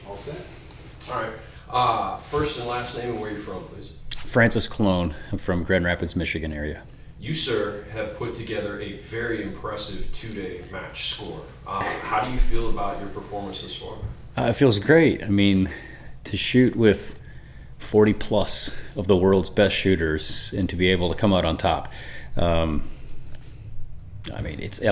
All set. All right. First and last name and where you're from, please. Francis Cologne. I'm from Grand Rapids, Michigan area. You, sir, have put together a very impressive two-day match score. How do you feel about your performance this far? It feels great. I mean, to shoot with 40 plus of the world's best shooters and to be able to come out on top. I'm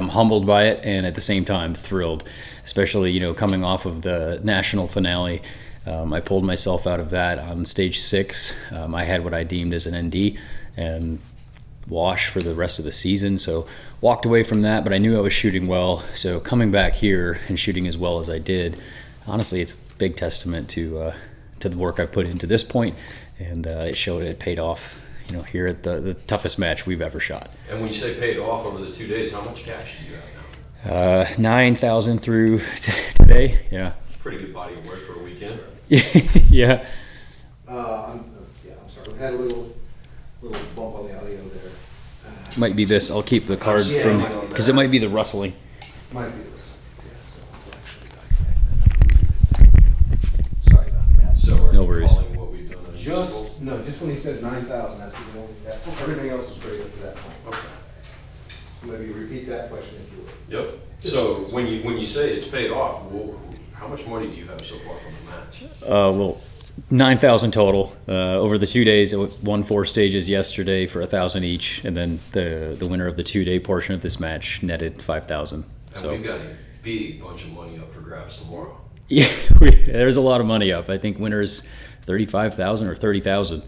humbled by it, and at the same time thrilled, especially, coming off of the national finale. I pulled myself out of that on stage 6. I had what I deemed as an ND and wash for the rest of the season, so walked away from that, but I knew I was shooting well. So coming back here and shooting as well as I did, honestly, it's a big testament to the work I've put into this point, and it paid off, here at the toughest match we've ever shot. And when you say paid off over the 2 days, how much cash do you have now? 9,000 through today. Yeah. It's a pretty good body of work for a weekend. Yeah. I'm sorry. We had a little bump on the audio there. Might be this. I'll keep the cards from, because it might be the rustling. Might be this. Yeah, so we'll actually dissect. Sorry about that. So are No you worries. calling what we've done unusable? Just when he said 9,000, that's the only, everything else was great up to that point. Okay. Maybe repeat that question if you would. Yep. So when you say it's paid off, well, how much money do you have so far from the match? 9,000 total over the 2 days. I won 4 stages yesterday for 1,000 each, and then the winner of the 2-day portion of this match netted 5,000. And So we've got a big bunch of money up for grabs tomorrow. yeah, there's a lot of money up. I think winners 35,000 or 30,000.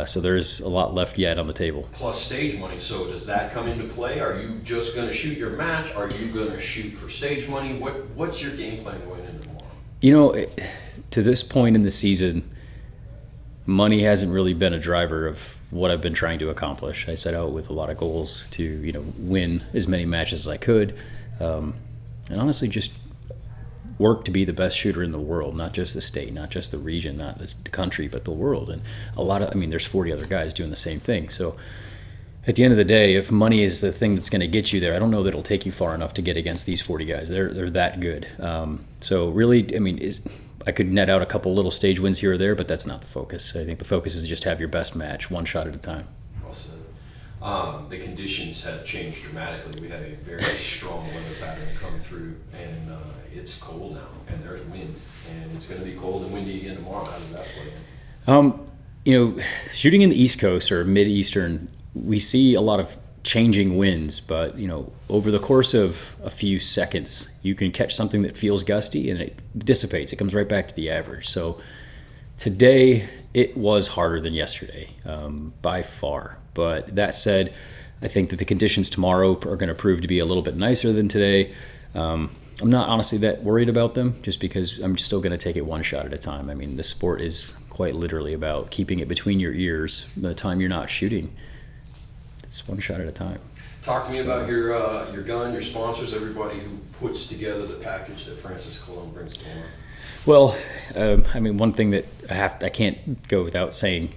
So there's a lot left yet on the table. Plus stage money. So does that come into play? Are you just going to shoot your match? Are you going to shoot for stage money? What's your game plan going into tomorrow? To this point in the season, money hasn't really been a driver of what I've been trying to accomplish. I set out with a lot of goals to, win as many matches as I could, and honestly just work to be the best shooter in the world, not just the state, not just the region, not the country, but the world. And there's 40 other guys doing the same thing. So at the end of the day, if money is the thing that's going to get you there, I don't know that it'll take you far enough to get against these 40 guys. They're that good. So really, I could net out a couple little stage wins here or there, but that's not the focus. I think the focus is just have your best match, one shot at a time. Well said. The conditions have changed dramatically. We had a very strong weather pattern come through, and it's cold now, and there's wind, and it's going to be cold and windy again tomorrow. How does that play in? Shooting in the East Coast or Mid-Eastern, we see a lot of changing winds, but over the course of a few seconds, you can catch something that feels gusty and it dissipates. It comes right back to the average. So today it was harder than yesterday, by far. But that said, I think that the conditions tomorrow are going to prove to be a little bit nicer than today. I'm not honestly that worried about them, just because I'm still going to take it one shot at a time. This sport is quite literally about keeping it between your ears by the time you're not shooting. It's one shot at a time. Talk to me about your gun, your sponsors, everybody who puts together the package that Francis Cologne brings to the Well, one thing that I can't go without saying,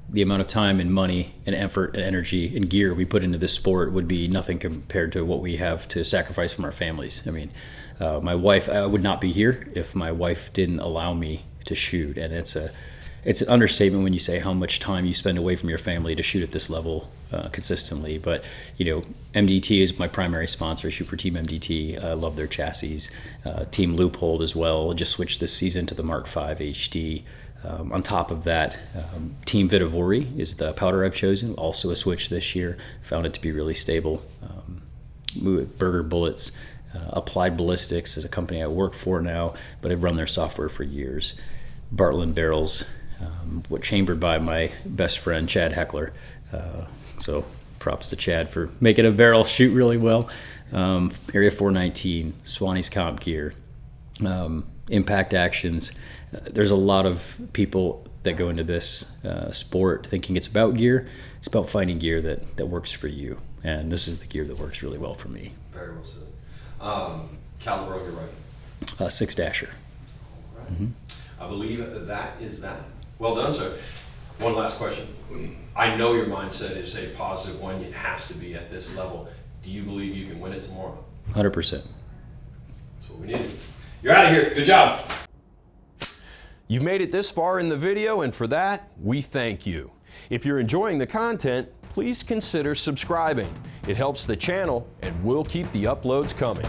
the amount of time and money and effort and energy and gear we put into this sport would be nothing compared to what we have to sacrifice from our families. My wife, I would not be here if my wife didn't allow me to shoot, and it's an understatement when you say how much time you spend away from your family to shoot at this level consistently. But MDT is my primary sponsor. I shoot for Team MDT. I love their chassis. Team Loophole as well. Just switched this season to the Mark V HD. On top of that, Team Vitavori is the powder I've chosen. Also a switch this year. Found it to be really stable. Burger Bullets. Applied Ballistics is a company I work for now, but I've run their software for years. Bartlett Barrels, chambered by my best friend Chad Heckler. So props to Chad for making a barrel shoot really well. Area 419, Swanee's Comp Gear, Impact Actions. There's a lot of people that go into this sport thinking it's about gear. It's about finding gear that works for you, and this is the gear that works really well for me. Very well said. Caliber on your right. 6 Dasher. All right. I believe that is that. Well done, sir. One last question. I know your mindset is a positive one. It has to be at this level. Do you believe you can win it tomorrow? 100%. That's what we need. You're out of here. Good job. You've made it this far in the video, and for that, we thank you. If you're enjoying the content, please consider subscribing. It helps the channel, and we'll keep the uploads coming.